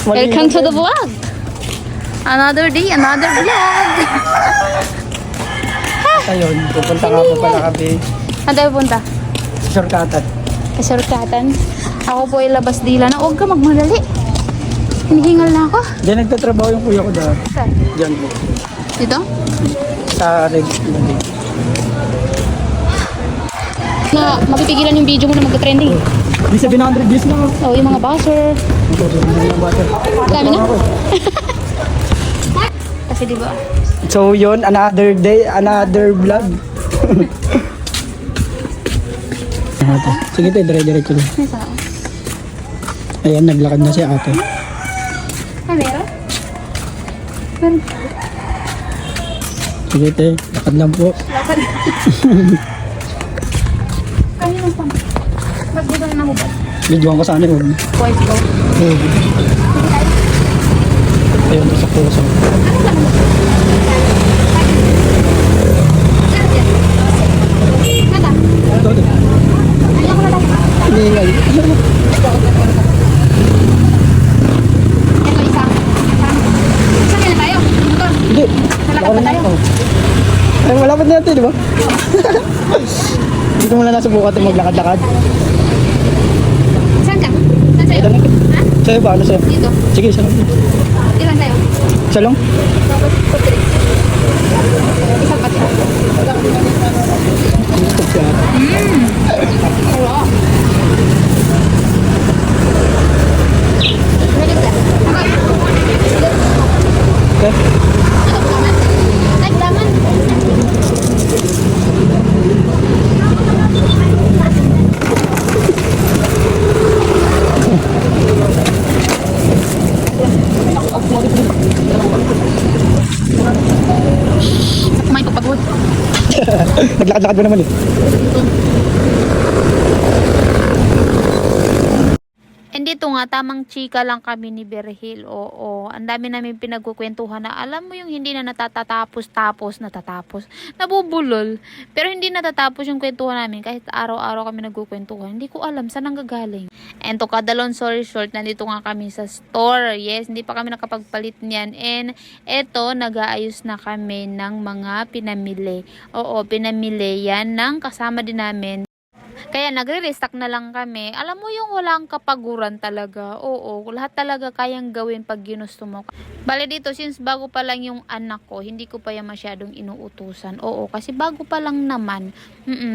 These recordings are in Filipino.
Welcome to the vlog. Another day, another vlog. Ayun, pupunta nga po pala kami Ano tayo punta? sa Surkatan. Kasurkatan. Ako po ay labas dila na. Huwag ka magmadali. Hinihingal na ako. Diyan nagtatrabaho yung kuya ko dahil. Saan? Diyan po. Dito? Sa Red. Na mapipigilan yung video mo na magka-trending. Di 700 views na. Oh, yung mga buzzer. Dami na. Kasi diba? So yun, another day, another vlog. Sige tayo, dire-diretso lang. May saan? Ayan, naglakad na si ate. Ay, meron? Meron. Sige tayo, lakad lang po. Lakad. Kaninong pang? Ba't dito na nahubad? Videoan ko sana yun. Boys go. Ayun, sa puso. Nada. Ito, ito. Ayoko na lang. Hinihingay. Ito isa. Saan kaya tayo? Motor. Hindi. Nalakad ba tayo? Ay, malapit na natin, di ba? Dito muna nasubukan ito maglakad-lakad. Saan ka? Saan sa'yo? Ha? Sa'yo ba? Ano sa'yo? Dito. Sige, isa lang. Ilan sa'yo? Isa lang? Isang pati. Gusto siya. Oo. Ready ka? Okay. Okay. Nagdaman. Kumain ko pagod. Naglakad-lakad mo naman eh. And dito nga, tamang chika lang kami ni Berhil. Oo, ang dami namin pinagkukwentuhan na alam mo yung hindi na natatapos, nabubulol. Pero hindi natatapos yung kwentuhan namin kahit araw-araw kami nagkukwentuhan. Hindi ko alam saan nanggagaling. And to cut the long story short, nandito nga kami sa store. Yes, hindi pa kami nakapagpalit niyan. And eto, nag-aayos na kami ng mga pinamili. Oo, pinamili yan ng kasama din namin. Kaya nagre-restock na lang kami. Alam mo yung walang kapaguran talaga. Oo, lahat talaga kayang gawin pag ginusto mo. Bale dito, since bago pa lang yung anak ko, hindi ko pa yan masyadong inuutusan. Oo, kasi bago pa lang naman.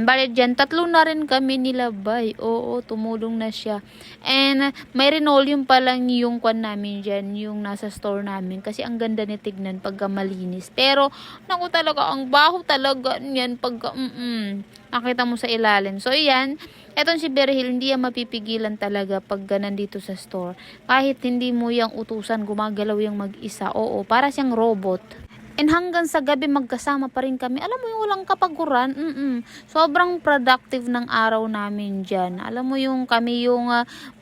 Bale dyan, 3 na rin kami nilabay. Oo, tumulong na siya. And may linoleum pa lang yung kwan namin dyan, yung nasa store namin. Kasi ang ganda ni tignan pagka malinis. Pero, naku talaga, ang baho talaga niyan pagka, nakita mo sa ilalim. So, yan. Etong si Berhil, hindi yan mapipigilan talaga pag nandito sa store. Kahit hindi mo yung utusan, gumagalaw yung mag-isa. Oo, para siyang robot. And hanggang sa gabi magkasama pa rin kami. Alam mo yung walang kapaguran. Sobrang productive ng araw namin dyan. Alam mo yung kami yung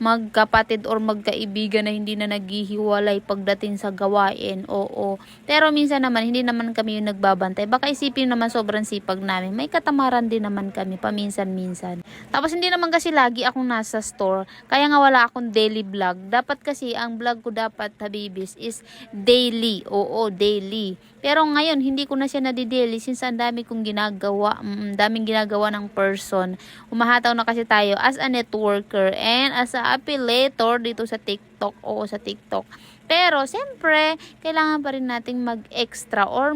magkapatid or magkaibigan na hindi na naghihiwalay pagdating sa gawain. Oo. Pero minsan naman, hindi naman kami yung nagbabantay. Baka isipin naman sobrang sipag namin. May katamaran din naman kami paminsan-minsan. Tapos hindi naman kasi lagi akong nasa store. Kaya nga wala akong daily vlog. Dapat kasi ang vlog ko dapat, habibis, is daily. Oo, daily. Pero ngayon, hindi ko na siya nadideli since ang dami kong ginagawa. Daming ginagawa ng person. Umahataw na kasi tayo as a networker and as a affiliator dito sa TikTok. Oo, sa TikTok. Pero, siyempre, kailangan pa rin nating mag-extra or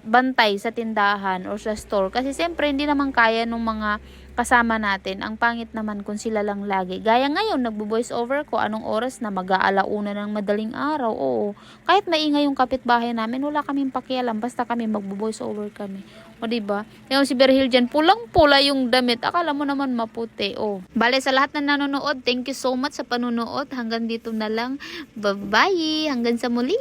bantay sa tindahan or sa store. Kasi, siyempre, hindi naman kaya nung mga kasama natin. Ang pangit naman kung sila lang lagi. Gaya ngayon, nagbo-voice over ko anong oras na mag-aalauna ng madaling araw. Oo. Kahit maingay yung kapitbahay namin, wala kaming pakialam. Basta kami magbo-voice over kami. O diba? Yung si Berhil dyan, pulang-pula yung damit. Akala mo naman maputi. O. Bale, sa lahat na nanonood, thank you so much sa panunood. Hanggang dito na lang. Bye-bye! Hanggang sa muli!